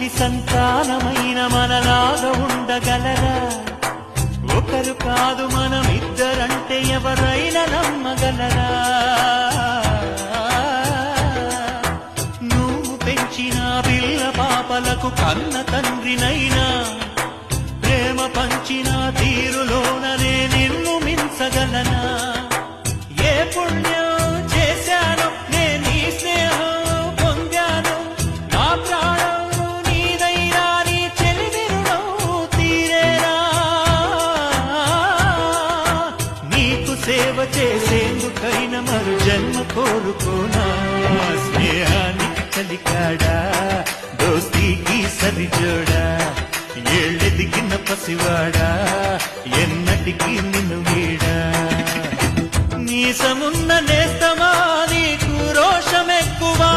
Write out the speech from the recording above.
ఒకరి సంతానమైన మనలాగా ఉండగలరా? ఒకరు కాదు మనమిద్దరంటే ఎవరైనా నమ్మగలరా? నువ్వు పెంచిన పిల్ల పాపలకు కన్న తండ్రినైనా ప్రేమ పంచిన తీరులోననే నిన్ను మించగలనా? ఏ పుణ్యం చేశాను నేను ఈ స్నేహం పొందాను, నా ప్రాణం నీదైనా నీ చెలిమి రుణం తీరేనా? నీకు సేవ చేసేందుకైనా మరు జన్మ కోరుకోనా? స్నేహానికి కలికాడా, దోస్తీకి సరిజోడా, ఏళ్ళెదిగిన పసివాడా ఎన్నటికీ నిన్ను వీడా? నీసమున్న నేస్తమా నీకు రోషమెక్కువా?